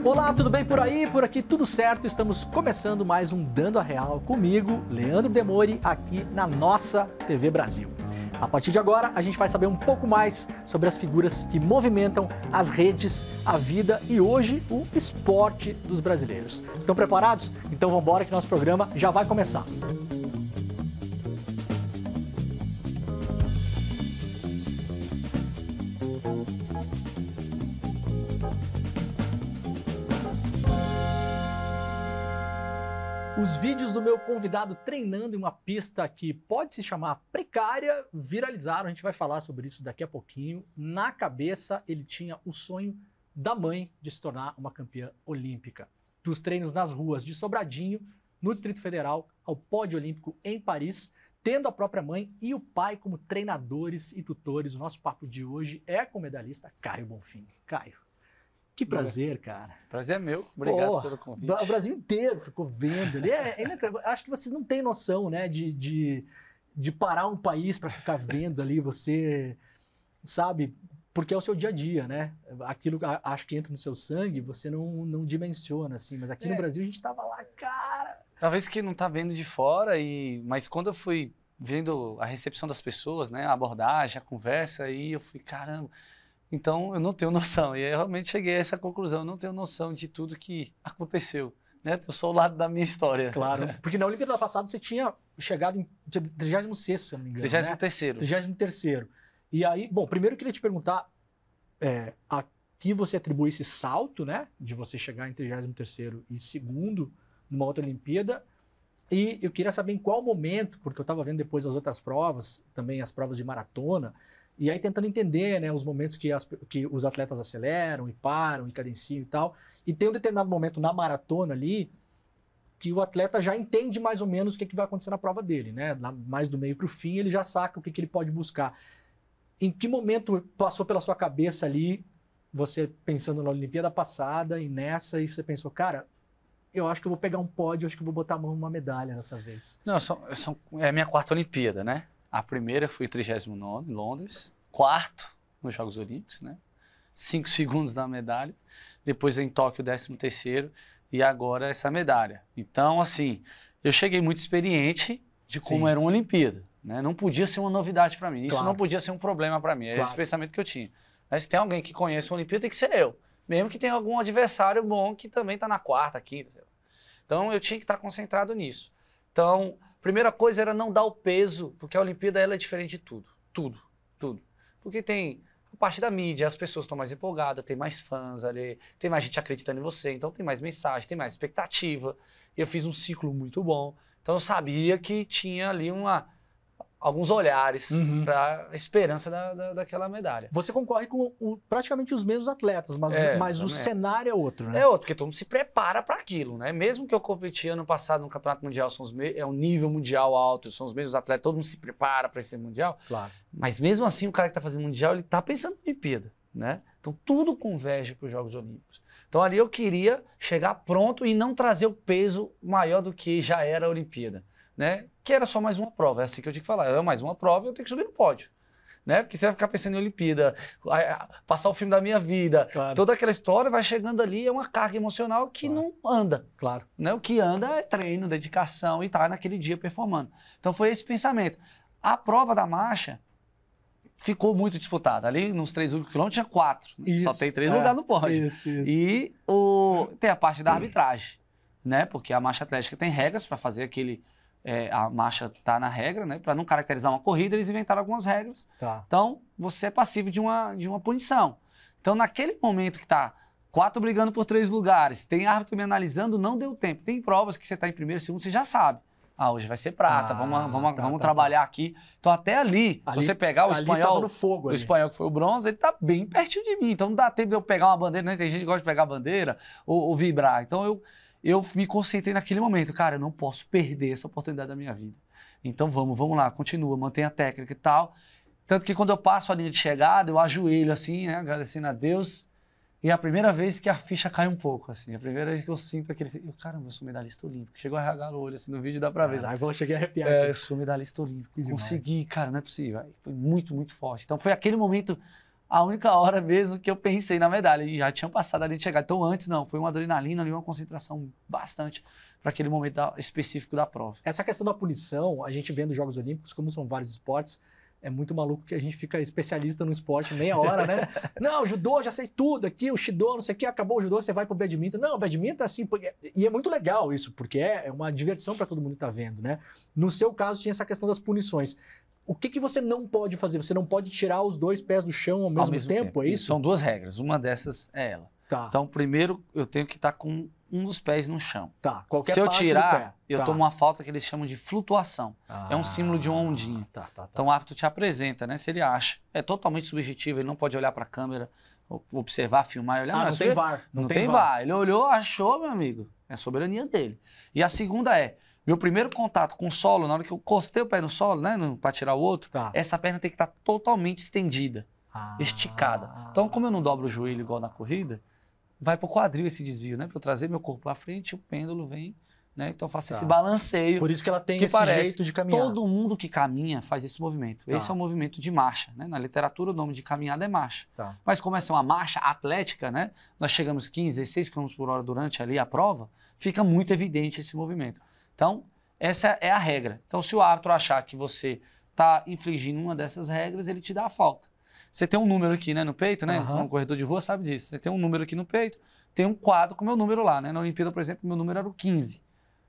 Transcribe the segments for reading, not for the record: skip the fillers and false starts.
Olá, tudo bem por aí? Por aqui tudo certo? Estamos começando mais um Dando a Real comigo, Leandro Demori, aqui na nossa TV Brasil. A partir de agora, a gente vai saber um pouco mais sobre as figuras que movimentam as redes, a vida e hoje o esporte dos brasileiros. Estão preparados? Então vamos embora que nosso programa já vai começar. Os vídeos do meu convidado treinando em uma pista que pode se chamar precária viralizaram. A gente vai falar sobre isso daqui a pouquinho. Na cabeça, ele tinha o sonho da mãe de se tornar uma campeã olímpica. Dos treinos nas ruas de Sobradinho, no Distrito Federal, ao pódio olímpico em Paris, tendo a própria mãe e o pai como treinadores e tutores. O nosso papo de hoje é com o medalhista Caio Bonfim. Caio, que prazer, cara. Prazer é meu. Obrigado pelo convite. O Brasil inteiro ficou vendo. Acho que vocês não têm noção, né, de parar um país para ficar vendo ali você, sabe? Porque é o seu dia a dia, né? Aquilo acho que entra no seu sangue, você não dimensiona, assim. Mas aqui no Brasil a gente tava lá, cara. Talvez que não tá vendo de fora, mas quando eu fui vendo a recepção das pessoas, né, a abordagem, a conversa, aí eu fui, caramba. Então, eu não tenho noção. E eu realmente cheguei a essa conclusão. Eu não tenho noção de tudo que aconteceu. Né? Eu sou o lado da minha história. Claro. Porque na Olimpíada passada você tinha chegado em 36º, se eu não me engano. 33º. 33º. E aí, bom, primeiro eu queria te perguntar a que você atribui esse salto, né? De você chegar em 33º e segundo numa outra Olimpíada. E eu queria saber em qual momento, porque eu estava vendo depois as outras provas, também as provas de maratona, e aí tentando entender, né, os momentos que os atletas aceleram e param e cadenciam e tal. E tem um determinado momento na maratona ali que o atleta já entende mais ou menos o que vai acontecer na prova dele, né? Mais do meio para o fim ele já saca o que ele pode buscar. Em que momento passou pela sua cabeça ali, você pensando na Olimpíada passada e nessa, e você pensou, cara, eu acho que eu vou pegar um pódio, eu acho que eu vou botar a mão numa medalha dessa vez? Não, é a minha quarta Olimpíada, né? A primeira fui 39º em Londres, quarto nos Jogos Olímpicos, né? 5 segundos da medalha. Depois em Tóquio, 13º. E agora essa medalha. Então, assim, eu cheguei muito experiente de como era uma Olimpíada. Né? Não podia ser uma novidade para mim. Isso não podia ser um problema para mim. Era esse pensamento que eu tinha. Mas se tem alguém que conhece a Olimpíada, tem que ser eu. Mesmo que tenha algum adversário bom que também está na quarta, quinta. Sei lá. Então, eu tinha que estar concentrado nisso. Então, primeira coisa era não dar o peso, porque a Olimpíada ela é diferente de tudo. Tudo. Porque tem a parte da mídia, as pessoas estão mais empolgadas, tem mais fãs ali, tem mais gente acreditando em você, então tem mais mensagem, tem mais expectativa. Eu fiz um ciclo muito bom, então eu sabia que tinha ali alguns olhares para a esperança daquela medalha. Você concorre com praticamente os mesmos atletas, mas o cenário é outro, né? É outro, porque todo mundo se prepara para aquilo, né? Mesmo que eu competi ano passado no Campeonato Mundial, é um nível mundial alto, são os mesmos atletas, todo mundo se prepara para esse Mundial. Claro. Mas mesmo assim, o cara que está fazendo Mundial, ele está pensando em Olimpíada, né? Então tudo converge para os Jogos Olímpicos. Então ali eu queria chegar pronto e não trazer o peso maior do que já era a Olimpíada. Né? Que era só mais uma prova, é assim que eu tinha que falar, é mais uma prova e eu tenho que subir no pódio, né? Porque você vai ficar pensando em Olimpíada, passar o filme da minha vida, toda aquela história vai chegando ali, é uma carga emocional que não anda, né? O que anda é treino, dedicação e tá naquele dia performando. Então foi esse pensamento. A prova da marcha ficou muito disputada, ali nos 3 últimos quilômetros tinha 4, só tem 3 lugares no pódio. Isso. E tem a parte da arbitragem, né? Porque a marcha atlética tem regras para fazer a marcha está na regra, né? Para não caracterizar uma corrida, eles inventaram algumas regras. Então, você é passivo de uma punição. Então, naquele momento que está 4 brigando por 3 lugares, tem árbitro me analisando, não deu tempo. Tem provas que você está em primeiro, segundo, você já sabe. Hoje vai ser prata, vamos trabalhar aqui. Então, até ali, se você pegar o espanhol, no fogo, o espanhol que foi o bronze, ele está bem pertinho de mim. Então, não dá tempo de eu pegar uma bandeira, né? Tem gente que gosta de pegar a bandeira ou vibrar. Então, eu me concentrei naquele momento, cara, eu não posso perder essa oportunidade da minha vida. Então vamos lá, continua, mantém a técnica e tal. Tanto que quando eu passo a linha de chegada, eu ajoelho assim, né, agradecendo a Deus. E é a primeira vez que a ficha cai um pouco, assim. A primeira vez que eu sinto aquele... Caramba, eu sou medalhista olímpico. Chegou a regalar o olho, assim, no vídeo dá pra ver. Eu cheguei a arrepiar. Eu sou medalhista olímpico. Consegui, cara, não é possível. Foi muito, muito forte. Então foi aquele momento a única hora mesmo que eu pensei na medalha. E já tinham passado ali de chegar. Então antes não, foi uma adrenalina ali, uma concentração bastante para aquele momento específico da prova. Essa questão da punição, a gente vê nos Jogos Olímpicos, como são vários esportes, é muito maluco que a gente fica especialista no esporte meia hora, né? Não, judô, já sei tudo aqui, o Shido, não sei o que, acabou o judô, você vai pro badminton. Não, badminton é assim, e é muito legal isso, porque é uma diversão para todo mundo que tá vendo, né? No seu caso, tinha essa questão das punições. O que você não pode fazer? Você não pode tirar os dois pés do chão ao mesmo tempo, é isso? São duas regras, uma dessas é ela. Tá. Então, primeiro, eu tenho que estar com um dos pés no chão. Tá, qualquer Se eu parte tirar, do pé. eu Tá. tomo uma falta que eles chamam de flutuação. É um símbolo de uma ondinha. Tá. Então o árbitro te apresenta, né? Se ele acha. É totalmente subjetivo, ele não pode olhar para a câmera, observar, filmar e olhar. Não tem VAR. Não tem VAR. Ele olhou, achou, meu amigo. É soberania dele. E a segunda é, meu primeiro contato com o solo, na hora que eu costei o pé no solo, né? Para tirar o outro, essa perna tem que estar totalmente estendida, esticada. Então, como eu não dobro o joelho igual na corrida, vai pro quadril esse desvio, né? Para eu trazer meu corpo para frente, o pêndulo vem, né? Então eu faço esse balanceio. Por isso que ela tem esse jeito de caminhar. Todo mundo que caminha faz esse movimento. Esse é o movimento de marcha, né? Na literatura o nome de caminhada é marcha. Mas como essa é uma marcha atlética, né? Nós chegamos 15, 16 km por hora durante ali a prova, fica muito evidente esse movimento. Então, essa é a regra. Então, se o árbitro achar que você está infringindo uma dessas regras, ele te dá a falta. Você tem um número aqui, né, no peito, né? Um corredor de rua sabe disso. Você tem um número aqui no peito, tem um quadro com o meu número lá, né? Na Olimpíada, por exemplo, meu número era o 15.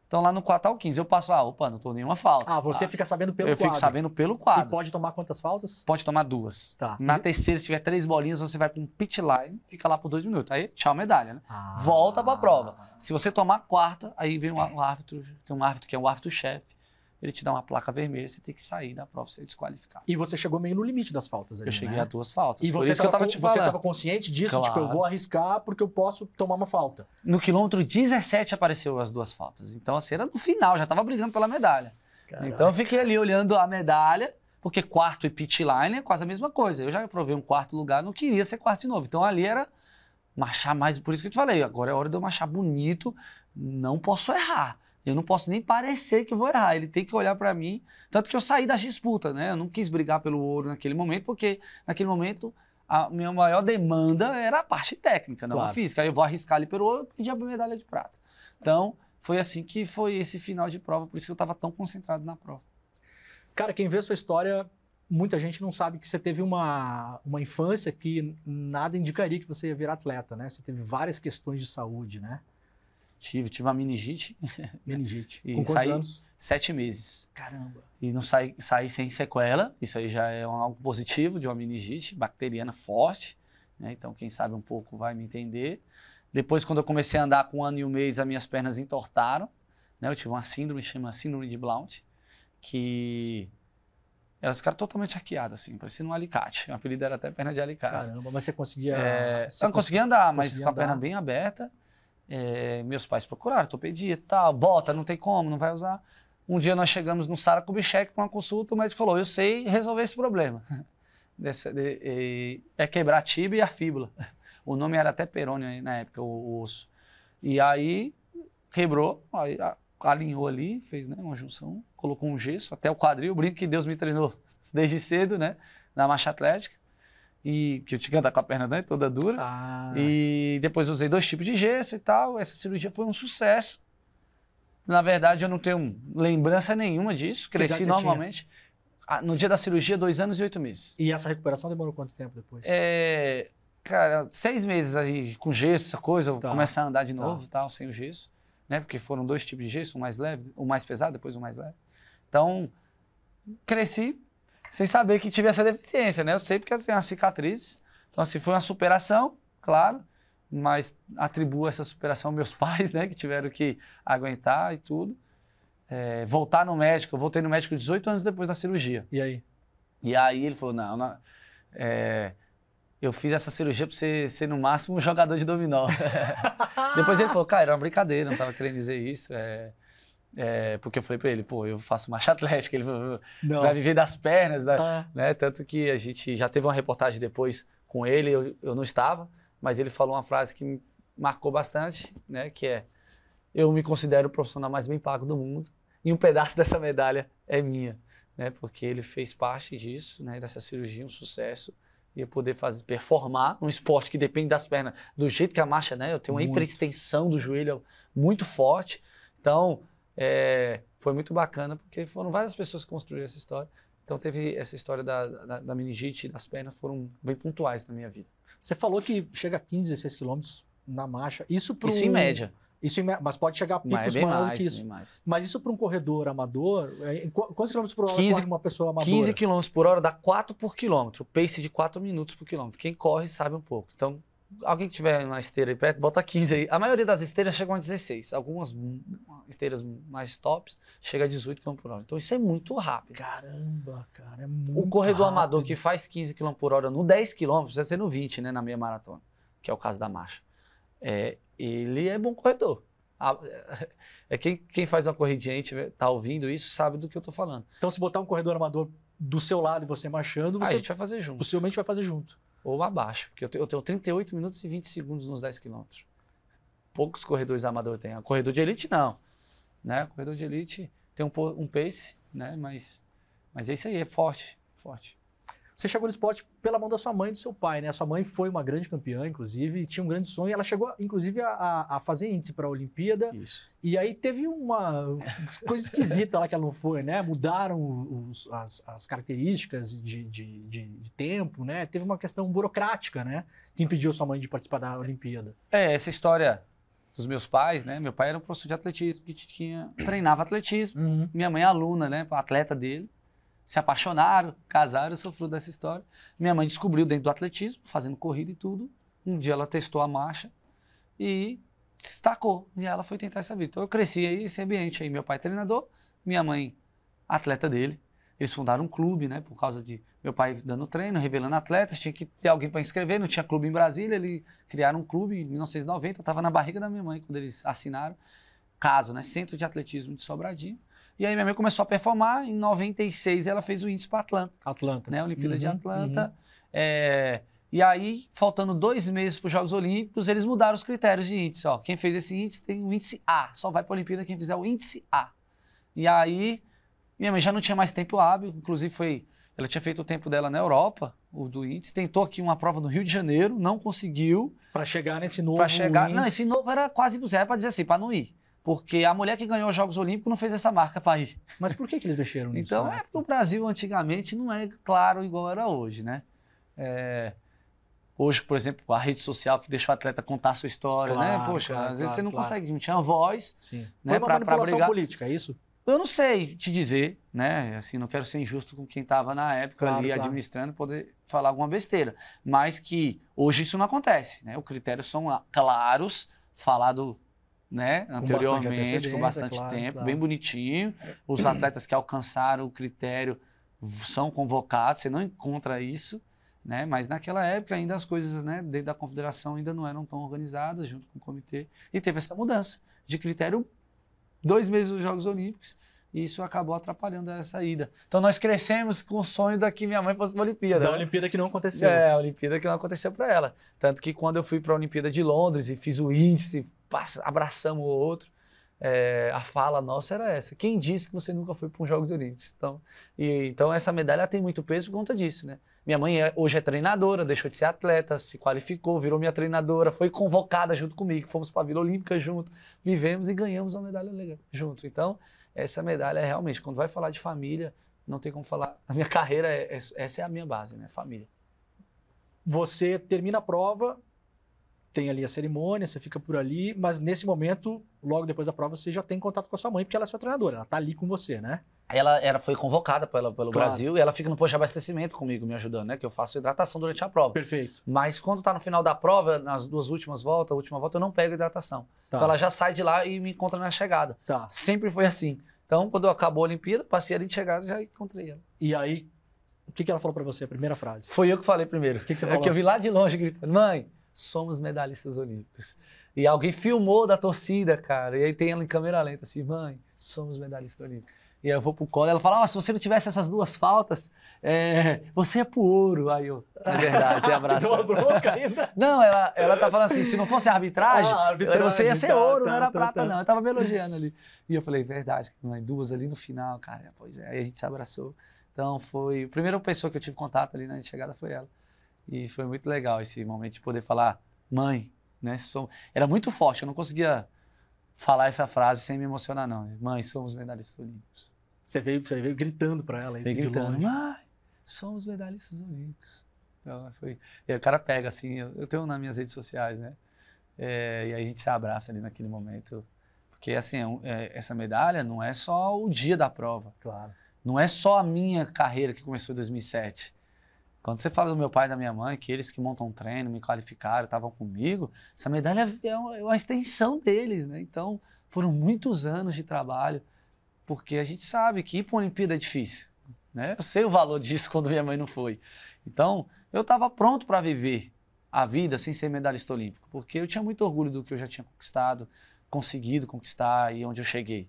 Então lá no quadro tá o 15. Eu passo lá, opa, não tô nenhuma falta. Você fica sabendo pelo quadro. Eu fico sabendo pelo quadro. E pode tomar quantas faltas? Pode tomar 2. Na terceira, se tiver 3 bolinhas, você vai para um pit line, fica lá por 2 minutos. Aí, tchau, medalha, né? Volta pra prova. Se você tomar a quarta, aí vem o árbitro, tem um árbitro que é o árbitro-chefe, ele te dá uma placa vermelha, você tem que sair da prova, você é desqualificado. E você chegou meio no limite das faltas ali, Eu cheguei a 2 faltas. E você estava consciente disso? Claro. Tipo, eu vou arriscar porque eu posso tomar uma falta. No quilômetro 17 apareceu as 2 faltas. Então, assim, era no final, já estava brigando pela medalha. Caraca. Então, eu fiquei ali olhando a medalha, porque quarto e pit line é quase a mesma coisa. Eu já provei um quarto lugar, não queria ser quarto de novo. Então, ali era marchar mais, por isso que eu te falei, agora é hora de eu marchar bonito, não posso errar. Eu não posso nem parecer que vou errar, ele tem que olhar para mim. Tanto que eu saí das disputas, né? Eu não quis brigar pelo ouro naquele momento, porque naquele momento a minha maior demanda era a parte técnica, não a física. Aí eu vou arriscar ali pelo ouro e pedir a medalha de prata. Então, foi assim que foi esse final de prova, por isso que eu estava tão concentrado na prova. Cara, quem vê a sua história, muita gente não sabe que você teve uma infância que nada indicaria que você ia virar atleta, né? Você teve várias questões de saúde, né? Tive uma meningite. Meningite. E com quantos anos? 7 meses. Caramba. E não saí sem sequela. Isso aí já é algo positivo de uma meningite bacteriana forte, né? Então, quem sabe um pouco vai me entender. Depois, quando eu comecei a andar com 1 ano e 1 mês, as minhas pernas entortaram, né? Eu tive uma síndrome, chama síndrome de Blount, que elas ficaram totalmente arqueadas, assim, parecia um alicate. O apelido era até perna de alicate. Caramba, mas você conseguia... Eu não conseguia andar, mas com a perna bem aberta. Meus pais procuraram ortopedia e tal, bota, não tem como, não vai usar. Um dia nós chegamos no Sara Kubitschek para uma consulta, o médico falou, eu sei resolver esse problema. É quebrar a tíbia e a fíbula. O nome era até perônio na época, o osso. E aí quebrou, aí alinhou ali, fez, né, uma junção, colocou um gesso, até o quadril, brinco que Deus me treinou desde cedo, né, na marcha atlética. E que eu tinha que andar com a perna, né, toda dura. E depois usei 2 tipos de gesso e tal. Essa cirurgia foi um sucesso. Na verdade, eu não tenho lembrança nenhuma disso. Cresci normalmente. No dia da cirurgia, 2 anos e 8 meses. E essa recuperação demorou quanto tempo depois? Cara, 6 meses aí com gesso, essa coisa. Eu começar a andar de novo e tal, sem o gesso. Né, porque foram 2 tipos de gesso, um mais leve, o mais pesado, depois o mais leve. Então, cresci sem saber que tive essa deficiência, né? Eu sei porque eu tenho uma cicatriz. Então, assim, foi uma superação, claro, mas atribuo essa superação aos meus pais, né? Que tiveram que aguentar e tudo. Voltar no médico, eu voltei no médico 18 anos depois da cirurgia. E aí? E aí ele falou, eu fiz essa cirurgia para você ser no máximo um jogador de dominó. Depois ele falou, cara, era uma brincadeira, não estava querendo dizer isso. Porque eu falei pra ele, eu faço marcha atlética, ele falou, você vai viver das pernas, né? Tanto que a gente já teve uma reportagem depois com ele, eu não estava, mas ele falou uma frase que me marcou bastante, né? Que é, eu me considero o profissional mais bem pago do mundo e um pedaço dessa medalha é minha, né? Porque ele fez parte disso, né? Dessa cirurgia, um sucesso, ia poder performar um esporte que depende das pernas, do jeito que a marcha, né? Eu tenho uma hiperextensão do joelho muito forte. Então, foi muito bacana, porque foram várias pessoas que construíram essa história. Então, teve essa história da meningite e das pernas, foram bem pontuais na minha vida. Você falou que chega a 15, 16 quilômetros na marcha. Isso em média. Mas pode chegar a picos maiores do que isso. Mas isso para um corredor amador, quantos quilômetros por hora corre uma pessoa amadora? 15 quilômetros por hora dá 4 por quilômetro. Pace de 4 minutos por quilômetro. Quem corre sabe um pouco. Então, alguém que tiver uma esteira aí perto, bota 15 aí. A maioria das esteiras chegam a 16. Algumas esteiras mais tops chega a 18 km por hora. Então, isso é muito rápido. Caramba, cara, é muito O corredor rápido. amador que faz 15 km por hora no 10 km, precisa ser no 20, né, na meia maratona, que é o caso da marcha. Ele é bom corredor. Quem faz uma corridinha e tá ouvindo isso sabe do que eu tô falando. Então, se botar um corredor amador do seu lado e você marchando, a gente vai fazer junto. Possivelmente vai fazer junto. Ou abaixo, porque eu tenho 38 minutos e 20 segundos nos 10 km. Poucos corredores amador têm. Corredor de elite, não. Né? Corredor de elite tem um pace, né? Mas é isso aí, é forte. Você chegou no esporte pela mão da sua mãe e do seu pai, né? A sua mãe foi uma grande campeã, inclusive, e tinha um grande sonho. Ela chegou, inclusive, a fazer índice para a Olimpíada. Isso. E aí teve uma coisa esquisita lá que ela não foi, né? Mudaram as características de tempo, né? Teve uma questão burocrática, né? Que impediu sua mãe de participar da Olimpíada. Essa história dos meus pais, né? Meu pai era um professor de atletismo que treinava atletismo. Uhum. Minha mãe é aluna, né? Atleta dele. Se apaixonaram, casaram, sofreu dessa história. Minha mãe descobriu dentro do atletismo, fazendo corrida e tudo. Um dia ela testou a marcha e destacou. E ela foi tentar essa vida. Então eu cresci aí nesse ambiente aí. Meu pai treinador, minha mãe atleta dele. Eles fundaram um clube, né? Por causa de meu pai dando treino, revelando atletas. Tinha que ter alguém para inscrever, não tinha clube em Brasília. Eles criaram um clube em 1990. Eu estava na barriga da minha mãe quando eles assinaram. CASO, né? Centro de Atletismo de Sobradinho. E aí minha mãe começou a performar, em 96 ela fez o índice para Atlanta. Né? Olimpíada de Atlanta. E aí, faltando 2 meses para os Jogos Olímpicos, eles mudaram os critérios de índice. Ó, quem fez esse índice tem o índice A, só vai para a Olimpíada quem fizer o índice A. E aí, minha mãe já não tinha mais tempo hábil, inclusive ela tinha feito o tempo dela na Europa, o do índice, tentou aqui uma prova no Rio de Janeiro, não conseguiu. Para chegar nesse novo índice. Não, esse novo era quase zero para dizer assim, para não ir. Porque a mulher que ganhou os Jogos Olímpicos não fez essa marca para ir. Mas por que eles mexeram nisso? Então, porque o Brasil antigamente não é claro igual era hoje, né? Hoje, por exemplo, a rede social que deixa o atleta contar a sua história, né? Poxa, às vezes você não consegue, não tinha voz. Sim. Né, Foi uma manipulação brigar. política, é isso? Eu não sei te dizer, né? Assim, não quero ser injusto com quem estava na época administrando, poder falar alguma besteira. Mas que hoje isso não acontece, né? Os critérios são claros, falado, né, anteriormente, com bastante tempo, bem bonitinho. Os atletas que alcançaram o critério são convocados, você não encontra isso, né? Mas naquela época ainda as coisas, né, dentro da confederação ainda não eram tão organizadas, junto com o comitê, e teve essa mudança de critério 2 meses dos Jogos Olímpicos, e isso acabou atrapalhando essa ida. Então nós crescemos com o sonho da que minha mãe fosse para a Olimpíada. Da Olimpíada que não aconteceu. A Olimpíada que não aconteceu para ela. Tanto que quando eu fui para a Olimpíada de Londres e fiz o índice, abraçamos o outro, a fala nossa era essa: quem disse que você nunca foi para os Jogos Olímpicos? Então essa medalha tem muito peso por conta disso, né? Minha mãe hoje é treinadora, deixou de ser atleta, se qualificou, virou minha treinadora, foi convocada junto comigo, fomos para a Vila Olímpica junto, vivemos e ganhamos uma medalha legal junto. Então essa medalha é realmente, quando vai falar de família, não tem como falar. A minha carreira, essa é a minha base, né? Família. Você termina a prova, tem ali a cerimônia, você fica por ali, mas nesse momento, logo depois da prova, você já tem contato com a sua mãe, porque ela é sua treinadora, ela tá ali com você, né? Ela foi convocada pelo Brasil e ela fica no posto de abastecimento comigo, me ajudando, né? Que eu faço hidratação durante a prova. Perfeito. Mas quando tá no final da prova, nas 2 últimas voltas, a última volta, eu não pego hidratação. Tá. Então ela já sai de lá e me encontra na chegada. Tá. Sempre foi assim. Então, quando acabou a Olimpíada, passei ali de chegada e já encontrei ela. E aí, o que ela falou pra você, a primeira frase? Foi eu que falei primeiro. O que você falou? Que eu vi lá de longe gritando: mãe, somos medalhistas olímpicos. E alguém filmou da torcida, cara. E aí tem ela em câmera lenta assim: mãe, somos medalhistas olímpicos. E aí eu vou pro colo e ela fala: se você não tivesse essas 2 faltas, você é pro ouro. Aí eu, é verdade, abraço. Te deu uma bronca ainda? Não, ela tá falando assim: se não fosse a arbitragem, você ia ser ouro, não era prata, não. Eu tava me elogiando ali. E eu falei: verdade, mãe, 2 ali no final, cara. Pois é, aí a gente se abraçou. Então foi. A primeira pessoa que eu tive contato ali na chegada foi ela. E foi muito legal esse momento de poder falar, mãe, né? Era muito forte, eu não conseguia falar essa frase sem me emocionar, não. Mãe, somos medalhistas olímpicos. Você veio gritando para ela isso Veio de gritando, longe. mãe, somos medalhistas olímpicos. Então, e aí o cara pega assim, eu tenho nas minhas redes sociais, né? E aí a gente se abraça ali naquele momento. Porque assim, essa medalha não é só o dia da prova. Claro. Não é só a minha carreira que começou em 2007. Quando você fala do meu pai e da minha mãe, que eles que montam treino, me qualificaram, estavam comigo, essa medalha é uma extensão deles, né? Então, foram muitos anos de trabalho, porque a gente sabe que ir para uma Olimpíada é difícil, né? Eu sei o valor disso quando minha mãe não foi. Então, eu estava pronto para viver a vida sem ser medalhista olímpico, porque eu tinha muito orgulho do que eu já tinha conquistado, conseguido conquistar e onde eu cheguei.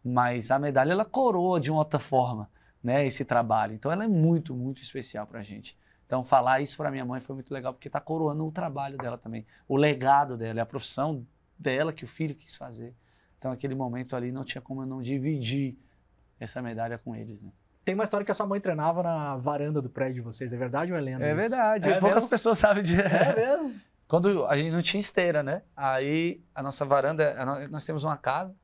Mas a medalha, ela coroa de uma outra forma, né, esse trabalho. Então ela é muito, muito especial para a gente. Então falar isso para minha mãe foi muito legal, porque está coroando o trabalho dela também, o legado dela, a profissão dela que o filho quis fazer. Então aquele momento ali não tinha como eu não dividir essa medalha com eles, né? Tem uma história que a sua mãe treinava na varanda do prédio de vocês, é verdade ou é lenda? É isso? verdade, É poucas mesmo? pessoas sabem disso. É mesmo? Quando a gente não tinha esteira, né? Aí a nossa varanda, nós temos uma casa,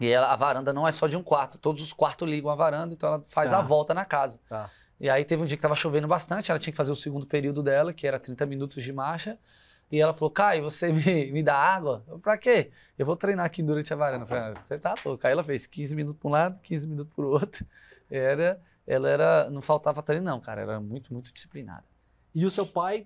e a varanda não é só de um quarto, todos os quartos ligam a varanda, então ela faz Tá. a volta na casa. Tá. E aí teve um dia que estava chovendo bastante, ela tinha que fazer o segundo período dela, que era 30 minutos de marcha, e ela falou, Caio, você me dá água? Eu, pra quê? Eu vou treinar aqui durante a varanda. Eu falei, você tá louco. Aí ela fez 15 minutos para um lado, 15 minutos para o outro. Não faltava treino não, cara, era muito, muito disciplinada. E o seu pai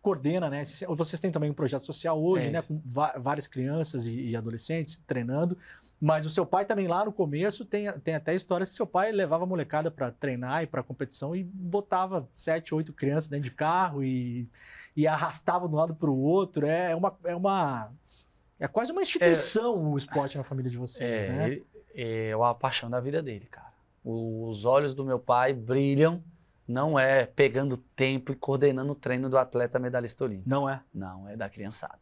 coordena, né? Vocês têm também um projeto social hoje, É né? isso. Com várias crianças e adolescentes treinando. Mas o seu pai também lá no começo tem até histórias que seu pai levava a molecada para treinar e para competição e botava 7, 8 crianças dentro de carro e arrastava de um lado para o outro. É quase uma instituição o esporte na família de vocês, né? É a paixão da vida dele, cara. Os olhos do meu pai brilham, não é pegando tempo e coordenando o treino do atleta medalhista olímpico. Não é? Não, é da criançada.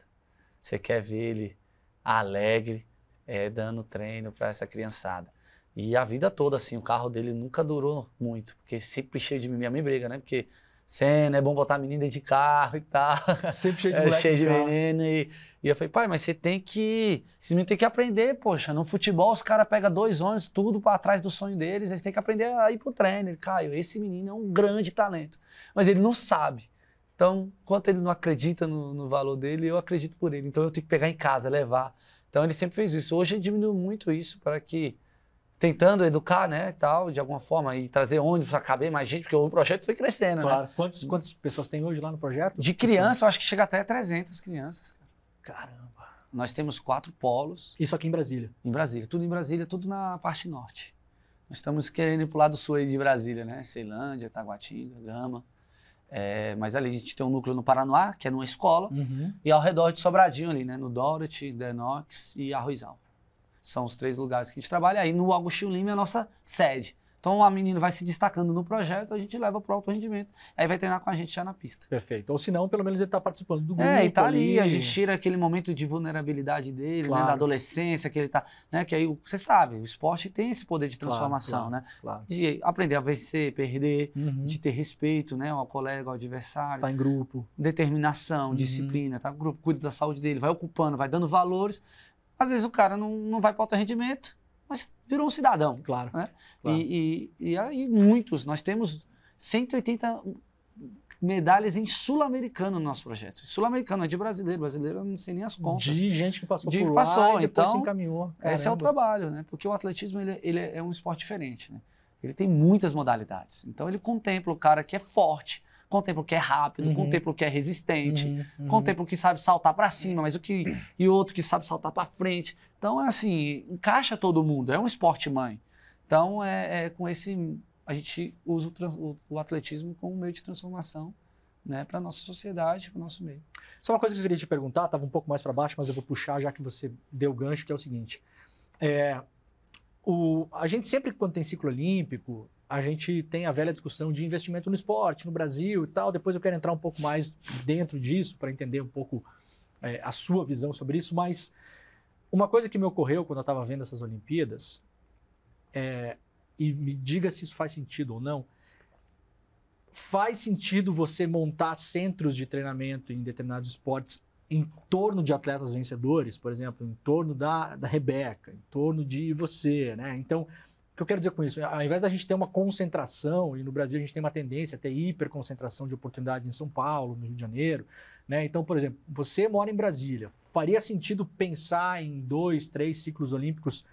Você quer ver ele alegre, dando treino para essa criançada. E a vida toda, assim, o carro dele nunca durou muito, porque sempre cheio de minha mãe briga, né? Porque cena, é bom botar menina dentro de carro e tal. Sempre cheio de moleque cheio de carro. menino. E eu falei, pai, mas esses meninos têm que aprender, poxa, no futebol os caras pegam 2 ônibus, tudo para trás do sonho deles, eles têm que aprender a ir pro treino. Ele, Caio, esse menino é um grande talento, mas ele não sabe. Então, enquanto ele não acredita no valor dele, eu acredito por ele. Então eu tenho que pegar em casa, levar. Então ele sempre fez isso. Hoje ele diminuiu muito isso para que, tentando educar, né, tal, de alguma forma, e trazer ônibus para caber mais gente, porque o projeto foi crescendo, Claro. né? Quantas pessoas tem hoje lá no projeto? De criança, eu acho que chega até 300 crianças. Caramba. Nós temos 4 polos Isso aqui em Brasília. em Brasília, tudo na parte norte. Nós estamos querendo ir para o lado sul aí de Brasília, né? Ceilândia, Taguatinga, Gama. Mas ali a gente tem um núcleo no Paranoá, que é numa escola, e ao redor de Sobradinho ali, né? No Dorothy, Denox e Arruizal. São os 3 lugares que a gente trabalha. Aí no Agostinho Lima é a nossa sede. Então a menina vai se destacando no projeto, a gente leva para o alto rendimento. Aí vai treinar com a gente já na pista. Perfeito. Ou se não, pelo menos ele está participando do grupo. E tá ali, a gente tira aquele momento de vulnerabilidade dele, Claro. né? Da adolescência, que ele tá, né? Que aí, você sabe, o esporte tem esse poder de transformação, claro, né? Claro. De aprender a vencer, perder, Uhum. de ter respeito, né? Ao colega, ao adversário. Tá em grupo. Determinação, Uhum. disciplina, tá? O grupo cuida da saúde dele, vai ocupando, vai dando valores. Às vezes o cara não vai para alto rendimento, mas virou um cidadão. Claro. Né? Claro. E aí muitos, nós temos 180 medalhas em sul-americano no nosso projeto. Sul-americano, é de brasileiro eu não sei nem as contas. De gente que passou De por lá passou, e depois se então, encaminhou. Esse é o Caramba. trabalho, né? Porque o atletismo ele é um esporte diferente, né? Ele tem muitas modalidades. Então ele contempla o cara que é forte, contempla o que é rápido, Uhum. contempla o que é resistente, Uhum. contempla o que sabe saltar para cima, mas e outro que sabe saltar para frente. Então é assim, encaixa todo mundo, é um esporte mãe. Então com esse a gente usa o atletismo como meio de transformação, né, para nossa sociedade, para o nosso meio. Só uma coisa que eu queria te perguntar, estava um pouco mais para baixo, mas eu vou puxar já que você deu o gancho, que é o seguinte. A gente sempre, quando tem ciclo olímpico, a gente tem a velha discussão de investimento no esporte, no Brasil e tal. Depois eu quero entrar um pouco mais dentro disso, para entender um pouco a sua visão sobre isso. Mas uma coisa que me ocorreu quando eu estava vendo essas Olimpíadas, e me diga se isso faz sentido ou não, faz sentido você montar centros de treinamento em determinados esportes em torno de atletas vencedores, por exemplo, em torno da Rebeca, em torno de você, né? Então, o que eu quero dizer com isso? Ao invés da gente ter uma concentração, e no Brasil a gente tem uma tendência a ter hiperconcentração de oportunidades em São Paulo, no Rio de Janeiro, né? Então, por exemplo, você mora em Brasília, faria sentido pensar em 2, 3 ciclos olímpicos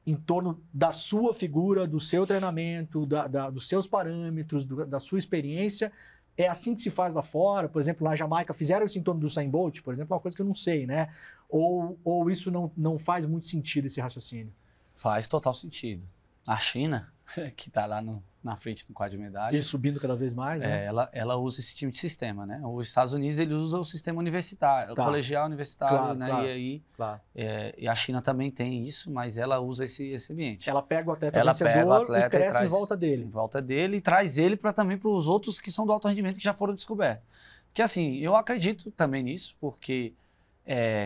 em torno da sua figura, do seu treinamento, dos seus parâmetros, da sua experiência? É assim que se faz lá fora? Por exemplo, na Jamaica fizeram isso em torno do Usain Bolt, por exemplo, é uma coisa que eu não sei, né? Ou isso não faz muito sentido, esse raciocínio? Faz total sentido. A China, que está lá na frente do quadro de medalha, E subindo cada vez mais, né? ela usa esse tipo de sistema, né? Os Estados Unidos, ele usa o sistema universitário, Tá. colegial universitário, Claro, né? claro. E aí, Claro. e a China também tem isso, mas ela usa esse ambiente. Ela pega o atleta Ela vencedor pega o atleta e cresce traz em volta em dele. volta dele e traz ele também para os outros que são do alto rendimento que já foram descobertos. Porque assim, eu acredito também nisso, porque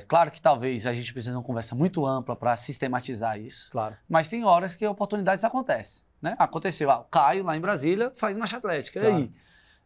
claro que talvez a gente precise de uma conversa muito ampla para sistematizar isso, Claro. mas tem horas que oportunidades acontecem, né? Aconteceu, o Caio lá em Brasília faz marcha atlética, Claro. e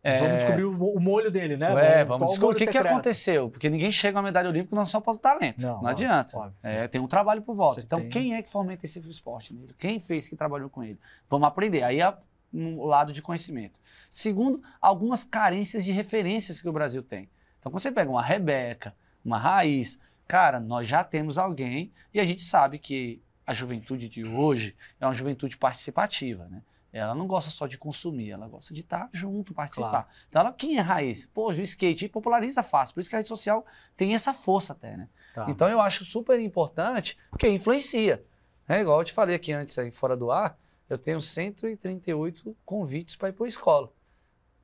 aí? Vamos descobrir o molho dele, né? Vamos Qual descobrir molho o que secreto? aconteceu, porque ninguém chega a uma medalha olímpica não só pelo talento, Não, não óbvio, adianta. óbvio. Tem um trabalho por volta. Você Então, tem- quem é que fomenta esse esporte nele? Quem fez que trabalhou com ele? Vamos aprender. Aí é um lado de conhecimento. Segundo, algumas carências de referências que o Brasil tem. Então, quando você pega uma Rebeca, uma Raiz, cara, nós já temos alguém e a gente sabe que a juventude de hoje é uma juventude participativa, né? Ela não gosta só de consumir, ela gosta de estar junto, participar. Claro. Então, quem é raiz? Pô, o skate populariza fácil, por isso que a rede social tem essa força até, né? Tá. Então, eu acho super importante, porque influencia. É igual eu te falei aqui antes, aí fora do ar, eu tenho 138 convites para ir para a escola.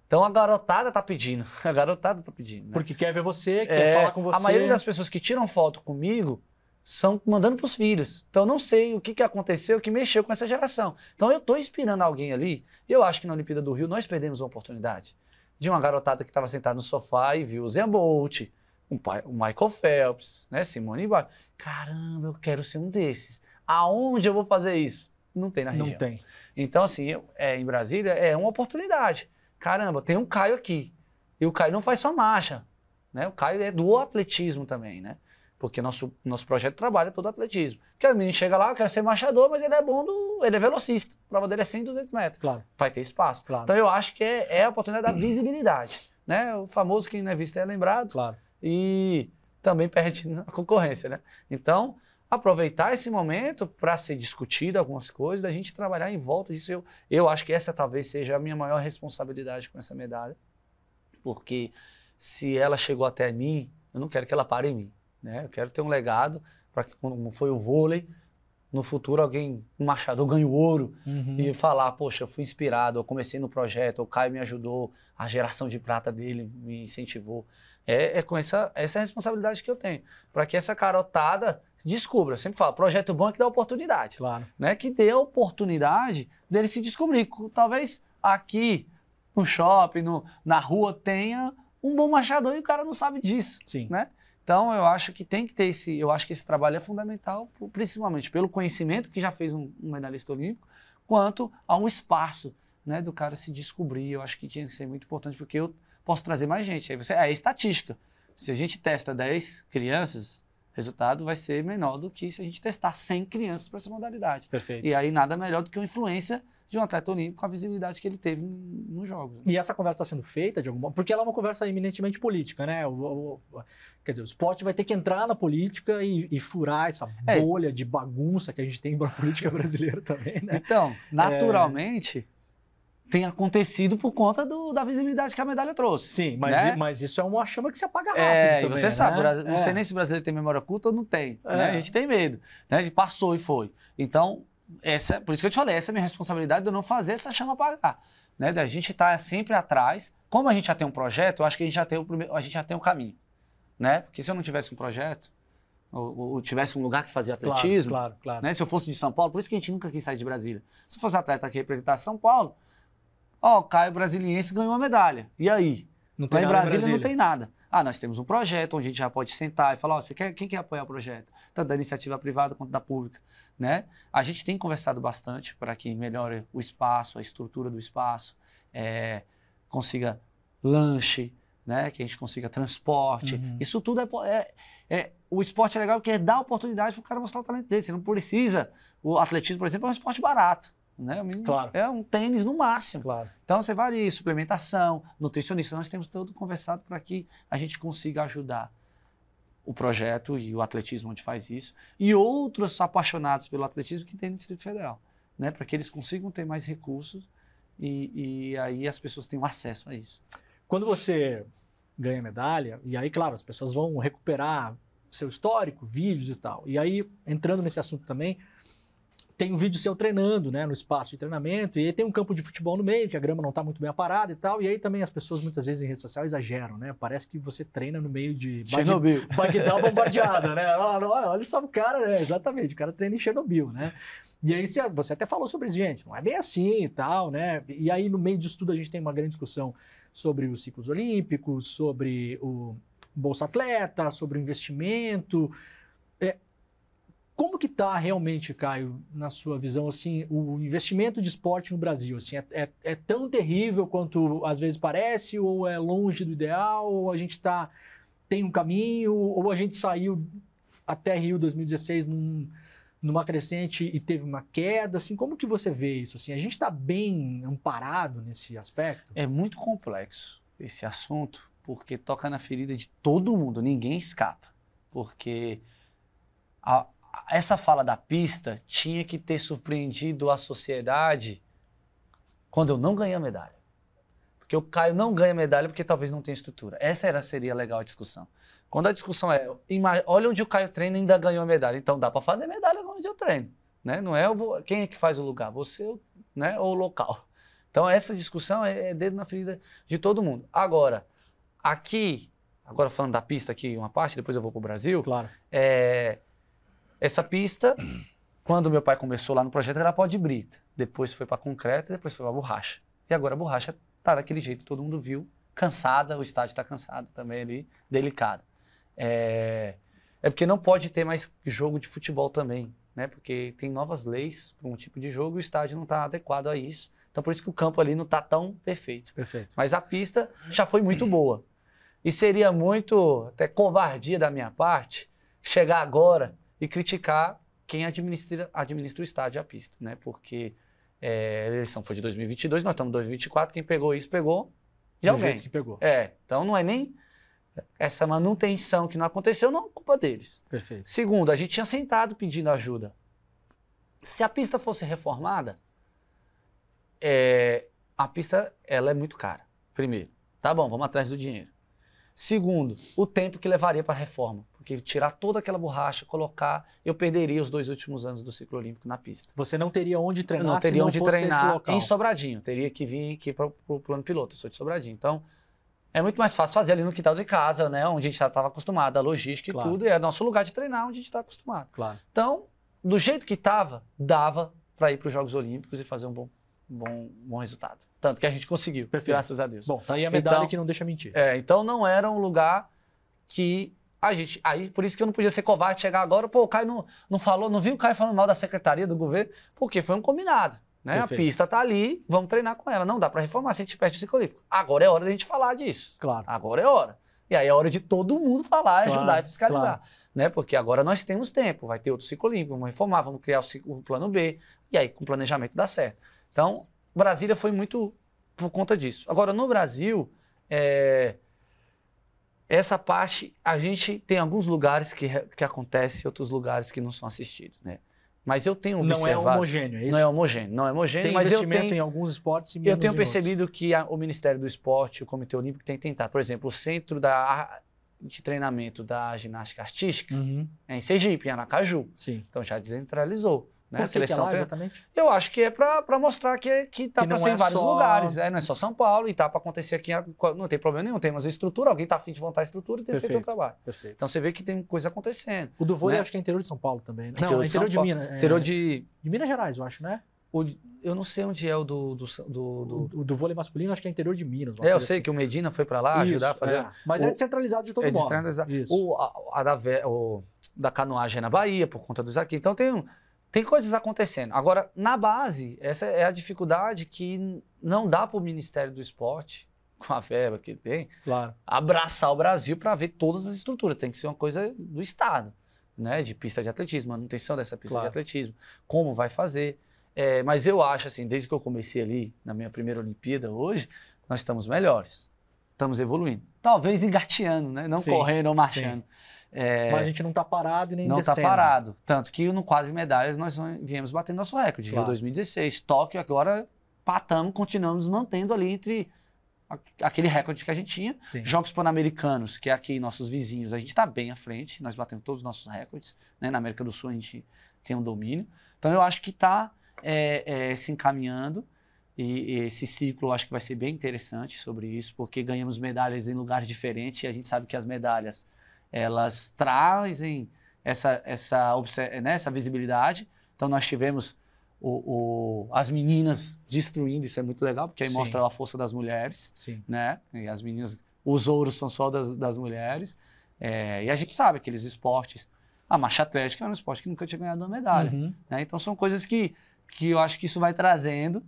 Então, a garotada tá pedindo, né? Porque quer ver você, quer falar com você. A maioria das pessoas que tiram foto comigo são mandando para os filhos. Então, eu não sei o que aconteceu, que mexeu com essa geração. Então, eu estou inspirando alguém ali. E eu acho que na Olimpíada do Rio nós perdemos uma oportunidade de uma garotada que estava sentada no sofá e viu o Usain Bolt, o Michael Phelps, né, Simone Biles. Caramba, eu quero ser um desses. Aonde eu vou fazer isso? Não tem na região. Não tem. Então, assim, em Brasília é uma oportunidade. Caramba, tem um Caio aqui. E o Caio não faz só marcha, né? O Caio é do atletismo também, né? Porque nosso projeto de trabalho é todo atletismo. Porque o menino chega lá, quer ser marchador, mas ele é bom ele é velocista. A prova dele é 100, 200 metros. Claro. Vai ter espaço. Claro. Então eu acho que é a oportunidade da visibilidade, né? O famoso quem não é visto é lembrado. Claro. E também perde na concorrência, né? Então, aproveitar esse momento para ser discutido algumas coisas, da gente trabalhar em volta disso. Eu acho que essa talvez seja a minha maior responsabilidade com essa medalha, porque se ela chegou até mim, eu não quero que ela pare em mim, né? Eu quero ter um legado para que, como foi o vôlei, no futuro alguém, um marchador, ganhe o ouro e falar, poxa, eu fui inspirado, eu comecei no projeto, o Caio me ajudou, a geração de prata dele me incentivou. É com essa responsabilidade que eu tenho, para que essa carotada descubra. Eu sempre falo, projeto bom é que dá oportunidade, Claro. né? Que dê a oportunidade dele se descobrir. Talvez aqui no shopping, na rua, tenha um bom marchador e o cara não sabe disso, Sim. né? Então, eu acho que tem que ter eu acho que esse trabalho é fundamental, principalmente pelo conhecimento que já fez um medalhista olímpico, quanto a um espaço, né, do cara se descobrir. Eu acho que tinha que ser muito importante, porque eu posso trazer mais gente. Aí é estatística. Se a gente testa 10 crianças, o resultado vai ser menor do que se a gente testar 100 crianças para essa modalidade. Perfeito. E aí nada melhor do que uma influência de um atleta olímpico com a visibilidade que ele teve nos jogos. E essa conversa está sendo feita de alguma... Porque ela é uma conversa eminentemente política, né? Quer dizer, o esporte vai ter que entrar na política e furar essa bolha de bagunça que a gente tem na política brasileira também, né? Então, naturalmente, tem acontecido por conta da visibilidade que a medalha trouxe. Sim, né? mas isso é uma chama que se apaga rápido também, você sabe, né? não sei nem se o brasileiro tem memória curta ou não tem. Né? A gente tem medo. Né? A gente passou e foi. Então, por isso que eu te falei, essa é a minha responsabilidade de eu não fazer essa chama apagar. Né? Da gente estar sempre atrás. Como a gente já tem um projeto, eu acho que a gente já tem um caminho. Né? Porque se eu não tivesse um projeto, ou tivesse um lugar que fazia atletismo, claro. Né? Se eu fosse de São Paulo, por isso que a gente nunca quis sair de Brasília. Se eu fosse atleta que representasse São Paulo, o Caio Brasiliense ganhou uma medalha. E aí? Lá em Brasília não tem nada. Nós temos um projeto onde a gente já pode sentar e falar, quem quer apoiar o projeto? Tanto da iniciativa privada quanto da pública. Né? A gente tem conversado bastante para que melhore o espaço, a estrutura do espaço. consiga lanche, né? Que a gente consiga transporte. Isso tudo o esporte é legal porque dá oportunidade para o cara mostrar o talento dele. Você não precisa. O atletismo, por exemplo, é um esporte barato. Né? Claro. É um tênis no máximo. Claro. Então você vai ali, suplementação, nutricionista. Nós temos tudo conversado para que a gente consiga ajudar o projeto e o atletismo onde faz isso. E outros apaixonados pelo atletismo que tem no Distrito Federal. Né? Para que eles consigam ter mais recursos e aí as pessoas tenham acesso a isso. Quando você ganha medalha, e aí, claro, as pessoas vão recuperar seu histórico, vídeos e tal. E aí, entrando nesse assunto também, tem um vídeo seu treinando, né, no espaço de treinamento, e aí tem um campo de futebol no meio, que a grama não está muito bem aparada e tal, e aí também as pessoas muitas vezes em rede social exageram, né? Parece que você treina no meio de Chernobyl. Bagdá bombardeada, né? Olha só o cara, né? Exatamente, o cara treina em Chernobyl, né? E aí você até falou sobre isso, gente, não é bem assim e tal, né? E aí no meio disso tudo a gente tem uma grande discussão sobre os ciclos olímpicos, sobre o Bolsa Atleta, sobre o investimento. Como que está realmente, Caio, na sua visão, assim, o investimento de esporte no Brasil? Assim, é tão terrível quanto às vezes parece, ou é longe do ideal, ou a gente tem um caminho, ou a gente saiu até Rio 2016 numa crescente e teve uma queda? Assim, como que você vê isso? Assim, a gente está bem amparado nesse aspecto? É muito complexo esse assunto, porque toca na ferida de todo mundo, ninguém escapa. Porque essa fala da pista tinha que ter surpreendido a sociedade quando eu não ganhei a medalha. Porque o Caio não ganha medalha porque talvez não tenha estrutura. Essa seria legal a discussão. Quando a discussão olha onde o Caio treina e ainda ganhou a medalha. Então dá para fazer medalha onde eu treino. Né? Não é quem é que faz o lugar? Você, né? Ou o local. Então essa discussão é dedo na ferida de todo mundo. Agora falando da pista aqui, uma parte, depois eu vou para o Brasil. Claro. Essa pista, quando meu pai começou lá no projeto, era pó de brita. Depois foi para concreto, depois foi para borracha. E agora a borracha tá daquele jeito, todo mundo viu. Cansada, o estádio está cansado também ali, delicado. É porque não pode ter mais jogo de futebol também, né? Porque tem novas leis para um tipo de jogo e o estádio não está adequado a isso. Então por isso que o campo ali não está tão perfeito. Perfeito. Mas a pista já foi muito boa. E seria muito, até covardia da minha parte, chegar agora e criticar quem administra o estádio e a pista, né? Porque a eleição foi de 2022, nós estamos em 2024, quem pegou isso, pegou de alguém. Do jeito que pegou. Então não é nem essa manutenção que não aconteceu, não é culpa deles. Perfeito. Segundo, a gente tinha sentado pedindo ajuda. Se a pista fosse reformada, a pista ela é muito cara, primeiro. Tá bom, vamos atrás do dinheiro. Segundo, o tempo que levaria para a reforma. Porque tirar toda aquela borracha, colocar, eu perderia os 2 últimos anos do ciclo olímpico na pista. Você não teria onde treinar eu não teria onde fosse treinar esse local. em Sobradinho. Teria que vir aqui para o plano piloto. Eu sou de Sobradinho. Então, é muito mais fácil fazer ali no quintal de casa, né? Onde a gente já estava acostumado, a logística e tudo. E é nosso lugar de treinar onde a gente está acostumado. Claro. Então, do jeito que estava, dava para ir para os Jogos Olímpicos e fazer um bom resultado. Tanto que a gente conseguiu, graças a Deus. Bom, tá aí a medalha que não deixa mentir. Então não era um lugar que a gente... Aí, por isso que eu não podia ser covarde, chegar agora, o Caio não falou, não viu o Caio falando mal da secretaria do governo, porque foi um combinado. Né? A pista tá ali, vamos treinar com ela. Não dá para reformar se a gente perde o ciclo olímpico. Agora é hora da gente falar disso. Claro. Agora é hora. E aí é hora de todo mundo falar, ajudar e fiscalizar. Claro. Né? Porque agora nós temos tempo, vai ter outro ciclo olímpico, vamos reformar, vamos criar o plano B, e aí com o planejamento dá certo. Então, Brasília foi muito por conta disso. Agora, no Brasil, essa parte, a gente tem alguns lugares que acontece, outros lugares que não são assistidos, né? Mas eu tenho observado... Não é homogêneo, é isso? Não é homogêneo, tem mas investimento em alguns esportes e menos eu tenho em percebido que o Ministério do Esporte, o Comitê Olímpico tem tentado. Por exemplo, o Centro de Treinamento da Ginástica Artística é em Sergipe, em Aracaju. Sim. Então já descentralizou. Né? Por que que é lá, exatamente? Eu acho que é para mostrar que tá para ser em vários lugares. Não é só São Paulo e tá para acontecer aqui. Não tem problema nenhum. Tem umas estruturas, alguém tá afim de montar a estrutura e tem feito o trabalho. Perfeito. Então você vê que tem coisa acontendo. O do vôlei né? acho que é interior de São Paulo também. Né? Não, é interior de Minas. Interior de Minas Gerais, eu acho, né? Eu não sei onde é o do O do vôlei masculino, acho que é interior de Minas. Eu sei que o Medina foi para lá ajudar a fazer. Mas é descentralizado de todo modo. Descentralizado. Da canoagem é na Bahia, por conta dos aqui. Então tem coisas acontecendo. Agora, na base, essa é a dificuldade que não dá para o Ministério do Esporte com a verba que tem, Claro. abraçar o Brasil para ver todas as estruturas. Tem que ser uma coisa do Estado, né? De pista de atletismo, manutenção dessa pista de atletismo, como vai fazer. Mas eu acho, assim, desde que eu comecei ali, na minha primeira Olimpíada, hoje, nós estamos melhores. Estamos evoluindo. Talvez engateando, né? Não correndo ou marchando. Mas a gente não está parado e nem não descendo. Não está parado. Tanto que no quadro de medalhas nós viemos batendo nosso recorde. Rio 2016, Tóquio, agora patamos, continuamos mantendo ali entre aquele recorde que a gente tinha. Sim. Jogos Pan-Americanos, que é aqui nossos vizinhos, a gente está bem à frente. Nós batemos todos os nossos recordes. Né? Na América do Sul a gente tem um domínio. Então eu acho que está se encaminhando. E esse ciclo eu acho que vai ser bem interessante sobre isso, porque ganhamos medalhas em lugares diferentes e a gente sabe que as medalhas elas trazem essa visibilidade. Então nós tivemos as meninas destruindo, isso é muito legal, porque aí mostra a força das mulheres. Sim. Né? E as meninas, os ouros são só das mulheres. E a gente sabe aqueles esportes. A marcha atlética é um esporte que nunca tinha ganhado uma medalha. Uhum. Né? Então são coisas que eu acho que isso vai trazendo.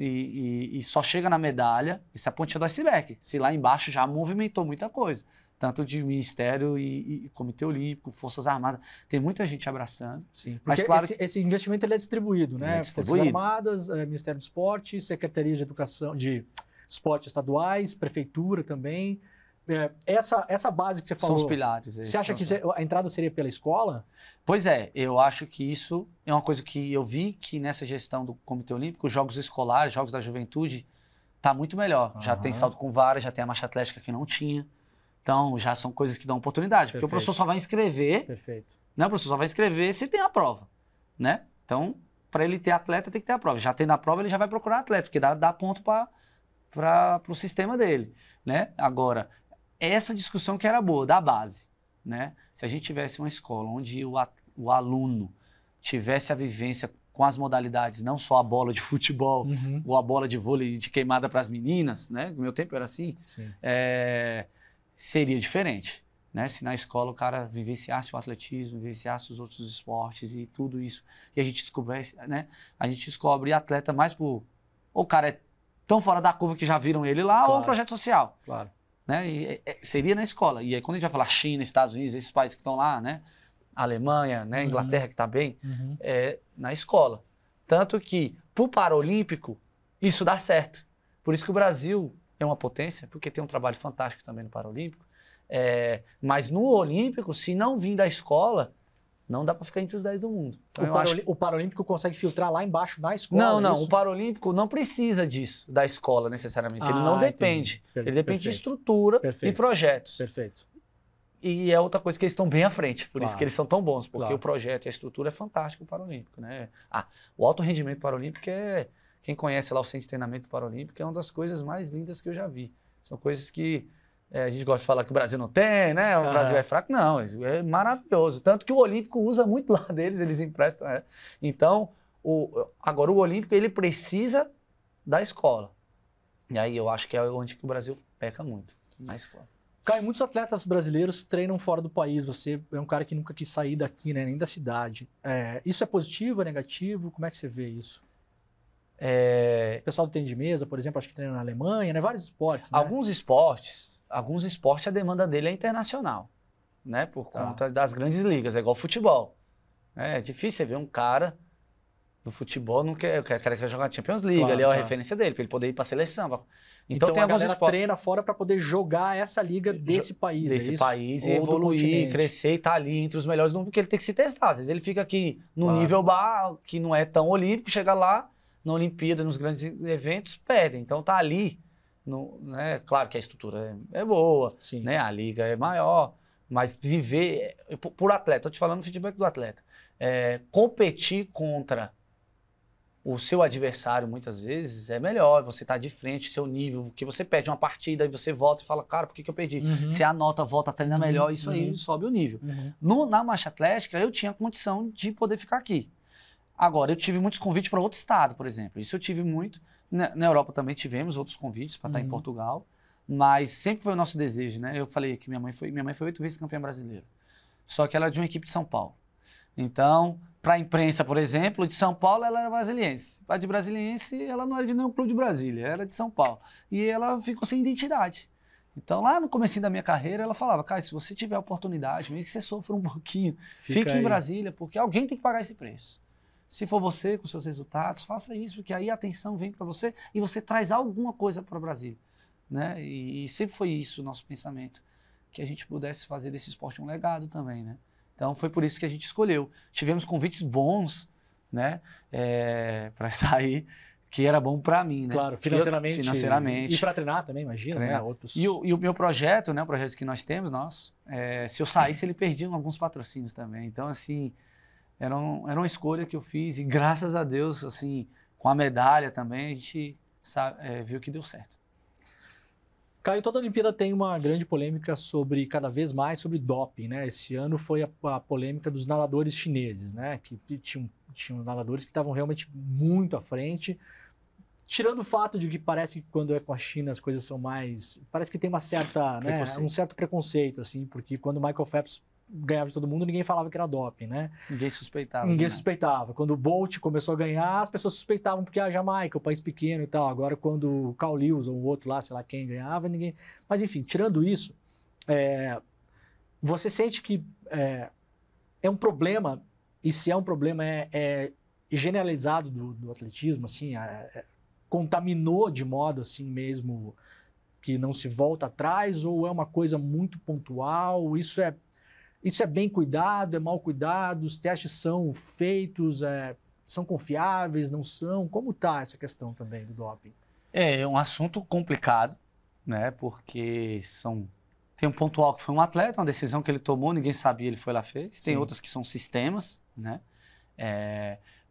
E só chega na medalha, isso é a pontinha do iceberg. Se lá embaixo já movimentou muita coisa. Tanto de Ministério e Comitê Olímpico, Forças Armadas. Tem muita gente abraçando. Sim, porque mas, claro, esse investimento ele é distribuído, né? Forças Armadas, Ministério do Esporte, Secretarias de Educação, de Esporte estaduais, Prefeitura também. Essa base que você falou... São os pilares. Você acha que a entrada seria pela escola? Pois é, eu acho que isso é uma coisa que eu vi que nessa gestão do Comitê Olímpico, os jogos escolares, jogos da juventude, está muito melhor. Já tem salto com vara, já tem a marcha atlética que não tinha. Então, já são coisas que dão oportunidade. Porque o professor só vai inscrever... Perfeito. Né? O professor só vai inscrever se tem a prova. Né? Então, para ele ter atleta, tem que ter a prova. Já tendo a prova, ele já vai procurar atleta, porque dá ponto para o sistema dele. Né? Agora, essa discussão que era boa, da base. Né? Se a gente tivesse uma escola onde o aluno tivesse a vivência com as modalidades, não só a bola de futebol ou a bola de vôlei de queimada para as meninas, né? No meu tempo era assim, seria diferente. Né? Se na escola o cara vivenciasse o atletismo, vivenciasse os outros esportes e tudo isso, e a gente descobrisse, né? A gente descobre atleta mais por... Ou o cara é tão fora da curva que já viram ele lá, ou um projeto social. Claro. Né? E seria na escola. E aí quando a gente vai falar China, Estados Unidos, esses países que estão lá, né? Alemanha, né? Inglaterra que está bem, na escola. Tanto que para o Paralímpico isso dá certo. Por isso que o Brasil é uma potência, porque tem um trabalho fantástico também no Paralímpico. Mas no Olímpico, se não vir da escola, não dá para ficar entre os 10 do mundo. Então, o Paralímpico consegue filtrar lá embaixo na escola? Não. O Paralímpico não precisa disso, da escola necessariamente. Ele não depende. Ele depende de estrutura e projetos. Perfeito. E é outra coisa que eles estão bem à frente, por isso que eles são tão bons, porque o projeto e a estrutura é fantástico para o Paralímpico. Né? O alto rendimento paralímpico quem conhece lá o centro de treinamento paralímpico, é uma das coisas mais lindas que eu já vi. São coisas que a gente gosta de falar que o Brasil não tem, né? O Brasil é fraco. Não, é maravilhoso. Tanto que o Olímpico usa muito lá deles, eles emprestam. Então, agora o Olímpico, ele precisa da escola. E aí eu acho que é onde que o Brasil peca muito, na escola. Caio, muitos atletas brasileiros treinam fora do país. Você é um cara que nunca quis sair daqui, né? Nem da cidade. Isso é positivo, é negativo? Como é que você vê isso? O pessoal do tênis de mesa, por exemplo, acho que treina na Alemanha, né? Vários esportes, né? Alguns esportes, a demanda dele é internacional, né? Por conta das grandes ligas, é igual futebol. É difícil você ver um cara do futebol, não quer jogar Champions League, ali é a referência dele, para ele poder ir para a seleção. Então tem alguns esportes... treina fora para poder jogar essa liga desse país, desse país e evoluir, crescer e estar ali entre os melhores do mundo, porque ele tem que se testar. Às vezes ele fica aqui no nível que não é tão olímpico, chega lá na Olimpíada, nos grandes eventos, perde. Então tá ali, né? Claro que a estrutura é boa, né? A liga é maior, mas viver, por atleta, estou te falando do feedback do atleta, competir contra o seu adversário, muitas vezes, é melhor. Você tá de frente, seu nível, que você perde uma partida e você volta e fala, cara, por que eu perdi? Você anota, volta, treina melhor, isso aí sobe o nível. Na marcha atlética, eu tinha condição de poder ficar aqui. Agora, eu tive muitos convites para outro estado, por exemplo. Isso eu tive muito. Na Europa também tivemos outros convites para estar em Portugal, mas sempre foi o nosso desejo, né? Eu falei que minha mãe foi 8 vezes campeã brasileira. Só que ela é de uma equipe de São Paulo. Então, para a imprensa, por exemplo, de São Paulo, ela era brasiliense. A de brasiliense, ela não era de nenhum clube de Brasília, era de São Paulo. E ela ficou sem identidade. Então, lá no comecinho da minha carreira, ela falava, cara, se você tiver oportunidade, mesmo que você sofra um pouquinho, fique em Brasília, porque alguém tem que pagar esse preço. Se for você, com seus resultados, faça isso, porque aí a atenção vem para você e você traz alguma coisa para o Brasil. Né? E sempre foi isso o nosso pensamento, que a gente pudesse fazer desse esporte um legado também, né? Então, foi por isso que a gente escolheu. Tivemos convites bons, né, para sair, que era bom para mim, né? Claro, financeiramente. Financeiramente. E para treinar também, imagina, né? Outros... E o meu projeto, né, o projeto que nós temos, se eu saísse, ele perdia alguns patrocínios também. Então, assim, era uma escolha que eu fiz e graças a Deus, assim, com a medalha também, a gente viu que deu certo. Caio, toda a Olimpíada tem uma grande polêmica cada vez mais sobre doping, né? Esse ano foi a polêmica dos nadadores chineses, né? Que tinham nadadores que estavam realmente muito à frente. Tirando o fato de que parece que quando é com a China as coisas são mais... Parece que tem uma certa, né, um certo preconceito, assim, porque quando o Michael Phelps ganhava de todo mundo, ninguém falava que era doping, né? Ninguém suspeitava. Ninguém suspeitava. Quando o Bolt começou a ganhar, as pessoas suspeitavam porque a Jamaica, o país pequeno e tal. Agora, quando o Carl Lewis ou o outro lá, sei lá quem ganhava, ninguém... Mas, enfim, tirando isso, você sente que é um problema, e se é um problema, é generalizado do atletismo, assim, contaminou de modo, assim, mesmo que não se volta atrás, ou é uma coisa muito pontual? Isso é bem cuidado, é mal cuidado, os testes são feitos, são confiáveis, não são? Como está essa questão também do doping? É um assunto complicado, né? Porque tem um pontual que foi um atleta, uma decisão que ele tomou, ninguém sabia, ele foi lá e fez. Tem outras que são sistemas, né?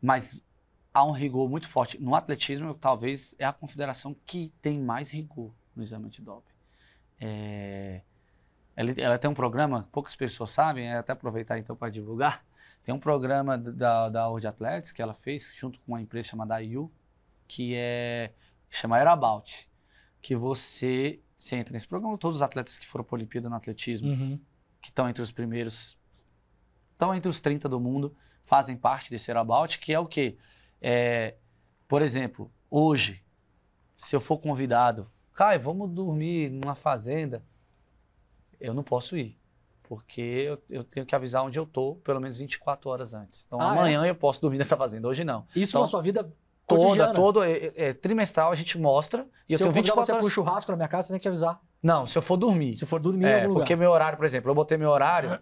Mas há um rigor muito forte. No atletismo, talvez é a confederação que tem mais rigor no exame antidoping. Ela tem um programa, poucas pessoas sabem, até aproveitar então para divulgar, tem um programa da World Athletics que ela fez junto com uma empresa chamada IU, que chama Airabout, que você entra nesse programa, todos os atletas que foram para a Olimpíada no atletismo, que estão entre os primeiros, estão entre os 30 do mundo, fazem parte desse Airabout, que é o quê? Por exemplo, hoje, se eu for convidado, Caio, vamos dormir numa fazenda, eu não posso ir, porque eu tenho que avisar onde eu tô pelo menos 24 horas antes. Então, amanhã eu posso dormir nessa fazenda, hoje não. Isso então, na sua vida cotidiana? Trimestral a gente mostra. E se eu tenho 24 horas... pro churrasco na minha casa, você tem que avisar. Não, se eu for dormir. Se for dormir em algum lugar. Porque meu horário, por exemplo, eu botei meu horário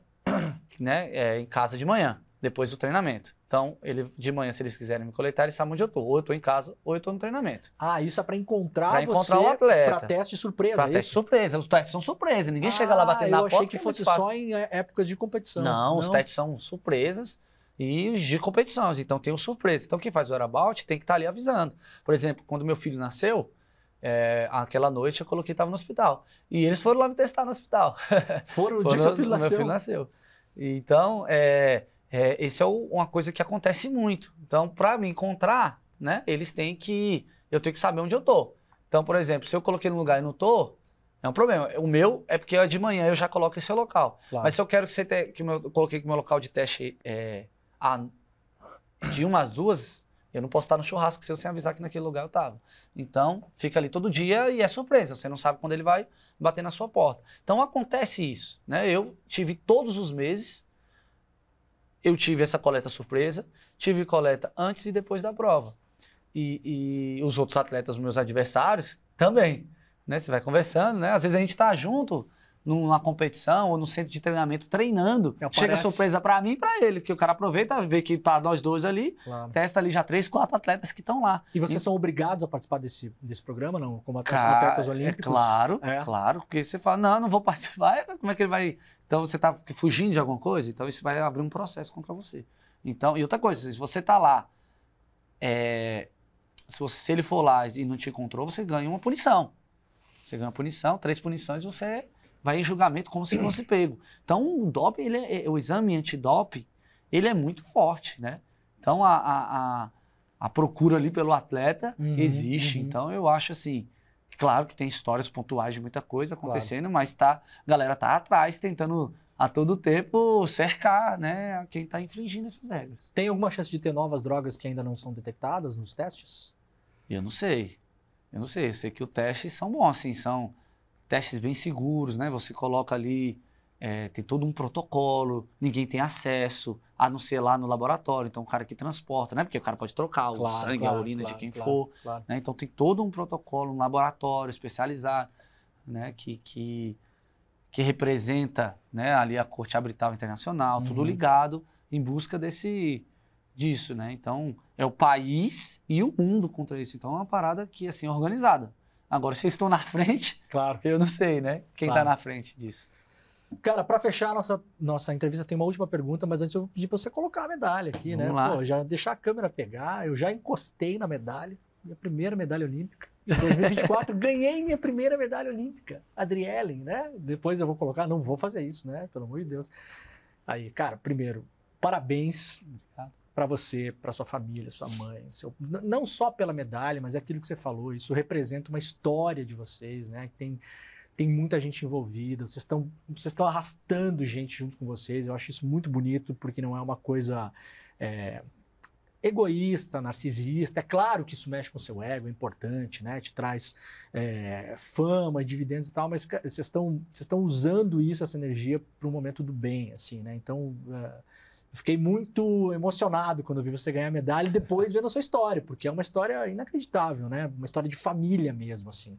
né, em casa de manhã, depois do treinamento. Então, de manhã, se eles quiserem me coletar, eles sabem onde eu tô. Ou eu tô em casa, ou eu tô no treinamento. Isso é para encontrar você o atleta. para teste surpresa, Para teste surpresa. Os testes são surpresa. Ninguém chega lá batendo na porta. Eu achei que fosse só em épocas de competição. Não, os testes são surpresas e de competições. Então, tem o surpresa. Então, quem faz o Airabout tem que estar ali avisando. Por exemplo, quando meu filho nasceu, aquela noite eu coloquei que estava no hospital. E eles foram lá me testar no hospital. Foram o dia que seu filho nasceu? Meu filho nasceu. Então, isso é uma coisa que acontece muito. Então, para me encontrar, né, eu tenho que saber onde eu tô. Então, por exemplo, se eu coloquei no lugar e não tô, é um problema. O meu é porque de manhã eu já coloco esse local. Claro. Mas se eu quero que eu coloquei que o meu local de teste de 1 às 2, eu não posso estar no churrasco sem avisar que naquele lugar eu estava. Então, fica ali todo dia e é surpresa. Você não sabe quando ele vai bater na sua porta. Então, acontece isso, né? Eu tive todos os meses, eu tive essa coleta surpresa, tive coleta antes e depois da prova. E os outros atletas, meus adversários, também. Né? Você vai conversando, né? Às vezes a gente está junto numa competição ou no centro de treinamento treinando. Chega surpresa para mim e para ele, porque o cara aproveita, vê que tá nós dois ali, claro. Testa ali já 3, 4 atletas que estão lá. E vocês são obrigados a participar desse programa, não? Como atletas olímpicos? Claro, porque você fala, não vou participar, como é que ele vai... Então você tá fugindo de alguma coisa, então isso vai abrir um processo contra você. Então, e outra coisa, se você tá lá, se ele for lá e não te encontrou, você ganha uma punição. Você ganha uma punição, 3 punições, você vai em julgamento como se fosse pego. Então, o doping, o exame antidoping, ele é muito forte, né? Então, a procura ali pelo atleta existe. Então, eu acho assim, claro que tem histórias pontuais de muita coisa acontecendo, claro. Mas a galera tá atrás tentando a todo tempo cercar, né, quem está infringindo essas regras. Tem alguma chance de ter novas drogas que ainda não são detectadas nos testes? Eu não sei. Eu sei que os testes são bons, assim, são testes bem seguros, né? Você coloca ali, tem todo um protocolo, ninguém tem acesso, a não ser lá no laboratório, então o cara que transporta, né? Porque o cara pode trocar o sangue, a urina de quem for, né? Então tem todo um protocolo, um laboratório especializado, né? Que representa, né, ali a Corte Arbitral Internacional, tudo ligado em busca disso, né? Então, é o país e o mundo contra isso. Então, é uma parada que, assim, é organizada. Agora, vocês estão na frente, eu não sei, né? Quem está na frente disso. Cara, para fechar a nossa entrevista, tem uma última pergunta, mas antes eu vou pedir para você colocar a medalha aqui, Vamos né? lá. Pô, já deixar a câmera pegar, eu já encostei na medalha, minha primeira medalha olímpica. Em 2024, ganhei minha primeira medalha olímpica, Adrielen, né? Depois eu vou colocar, não vou fazer isso, né? Pelo amor de Deus. Aí, cara, primeiro, parabéns para você, para sua família, sua mãe, não só pela medalha, mas é aquilo que você falou, isso representa uma história de vocês, né? Tem muita gente envolvida, vocês estão arrastando gente junto com vocês, eu acho isso muito bonito, porque não é uma coisa egoísta, narcisista. É claro que isso mexe com o seu ego, é importante, né? Te traz fama, dividendos e tal, mas vocês estão usando isso, essa energia, para um momento do bem, assim, né? Então, eu fiquei muito emocionado quando eu vi você ganhar a medalha e depois vendo a sua história, porque é uma história inacreditável, né? Uma história de família mesmo, assim.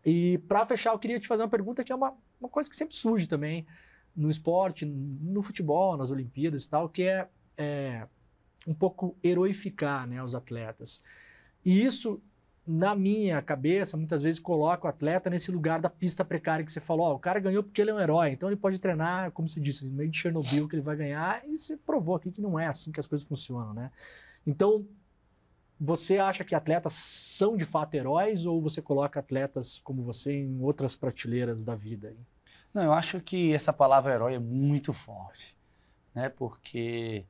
E para fechar, eu queria te fazer uma pergunta que é uma coisa que sempre surge também no esporte, no futebol, nas Olimpíadas e tal, que é um pouco heroificar, né, os atletas. E isso, na minha cabeça, muitas vezes coloca o atleta nesse lugar da pista precária que você falou, o cara ganhou porque ele é um herói, então ele pode treinar, como se disse, no meio de Chernobyl que ele vai ganhar, e você provou aqui que não é assim que as coisas funcionam, né? Então, você acha que atletas são de fato heróis ou você coloca atletas como você em outras prateleiras da vida? Não, eu acho que essa palavra herói é muito forte, né? Porque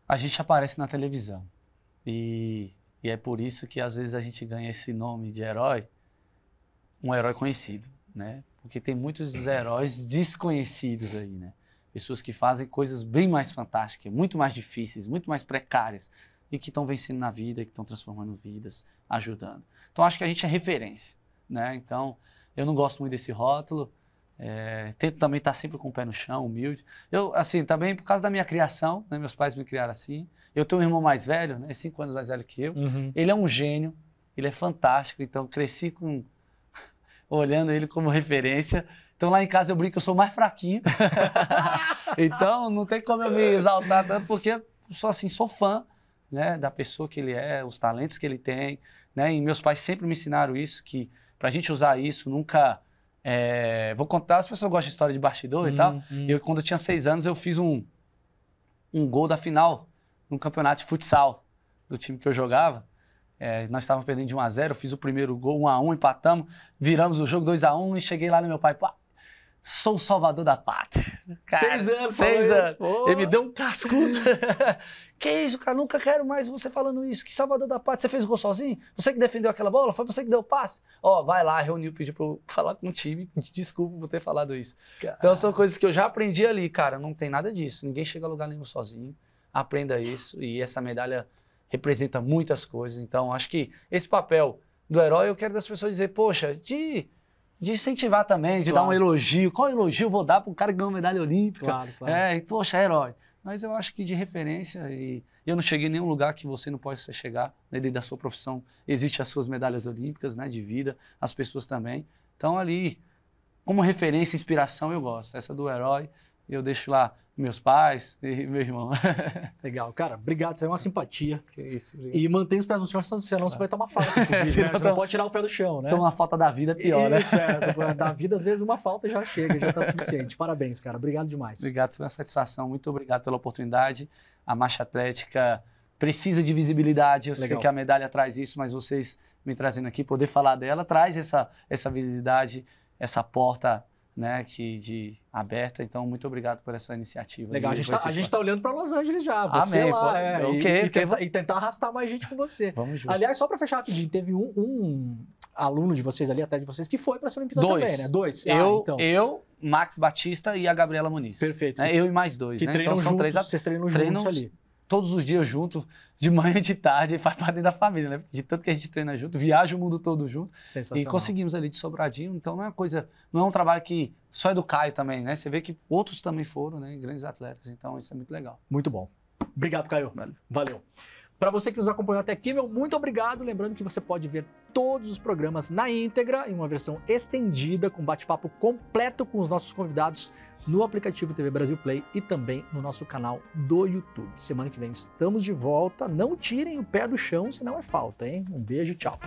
a gente aparece na televisão e é por isso que às vezes a gente ganha esse nome de herói, um herói conhecido, né? Porque tem muitos heróis desconhecidos aí, né? Pessoas que fazem coisas bem mais fantásticas, muito mais difíceis, muito mais precárias e que estão vencendo na vida, que estão transformando vidas, ajudando. Então acho que a gente é referência, né? Então eu não gosto muito desse rótulo. Tento também estar sempre com o pé no chão, humilde. Eu, assim, também por causa da minha criação, né, meus pais me criaram assim. Eu tenho um irmão mais velho, né, 5 anos mais velho que eu. Ele é um gênio, ele é fantástico, então cresci olhando ele como referência. Então lá em casa eu brinco que eu sou mais fraquinho. Então não tem como eu me exaltar tanto, porque eu sou fã, né, da pessoa que ele é, os talentos que ele tem, né, e meus pais sempre me ensinaram isso, que pra gente usar isso, nunca... vou contar, as pessoas gostam de história de bastidor e tal. Quando eu tinha 6 anos, eu fiz um gol da final num campeonato de futsal do time que eu jogava. Nós estávamos perdendo de 1-0, eu fiz o primeiro gol, 1-1, empatamos, viramos o jogo 2-1 e cheguei lá no meu pai, pá, sou o salvador da pátria. Cara, 6 anos, 6 anos. Ele me deu um cascudo. Que isso, cara, nunca quero mais você falando isso. Que salvador da pátria, você fez o gol sozinho? Você que defendeu aquela bola? Foi você que deu o passe? Vai lá, reuniu, pediu pra eu falar com o time, pedir desculpa por ter falado isso. Então são coisas que eu já aprendi ali, cara, não tem nada disso. Ninguém chega a lugar nenhum sozinho. Aprenda isso e essa medalha representa muitas coisas. Então acho que esse papel do herói, eu quero das pessoas dizer, poxa, de incentivar também, de dar um elogio. Qual elogio eu vou dar para um cara que ganhou medalha olímpica? Claro. Poxa, herói. Mas eu acho que de referência, e eu não cheguei em nenhum lugar que você não possa chegar, né, dentro da sua profissão, existem as suas medalhas olímpicas, né, de vida, as pessoas também. Então ali, como referência, inspiração, eu gosto. Essa do herói, eu deixo lá meus pais e meu irmão. Legal, cara, obrigado, isso é uma simpatia. Que isso, e mantém os pés no chão, senão você vai tomar falta, inclusive, né? Você não pode tirar o pé do chão, né? Então uma falta da vida é pior, né? Isso, da vida às vezes uma falta já chega, já tá suficiente. Parabéns, cara, obrigado demais. Obrigado, foi uma satisfação, muito obrigado pela oportunidade. A marcha atlética precisa de visibilidade, eu sei que a medalha traz isso, mas vocês me trazendo aqui, poder falar dela, traz essa visibilidade, essa porta, né, aberta. Então, muito obrigado por essa iniciativa. Legal, a gente tá olhando para Los Angeles já. Você Amém, lá, e tentar arrastar mais gente com você. Vamos junto. Aliás, só para fechar rapidinho, teve um aluno de vocês ali, até de vocês, que foi para essa Olimpíada também, né? 2. Eu Max Batista e a Gabriela Muniz. Perfeito. Né? Eu e mais 2, Que né? treinam Então são juntos, 3 vocês treinam treinam juntos ali. todos os dias junto, de manhã e de tarde, e faz parte da família, né? De tanto que a gente treina junto, viaja o mundo todo junto. Sensacional. E conseguimos ali de Sobradinho, então não é uma coisa, não é um trabalho que só é do Caio também, né? Você vê que outros também foram, né? Grandes atletas, então isso é muito legal. Muito bom. Obrigado, Caio. Valeu. Para você que nos acompanhou até aqui, meu muito obrigado. Lembrando que você pode ver todos os programas na íntegra, em uma versão estendida, com bate-papo completo com os nossos convidados no aplicativo TV Brasil Play e também no nosso canal do YouTube. Semana que vem estamos de volta. Não tirem o pé do chão, senão é falta, hein? Um beijo, tchau.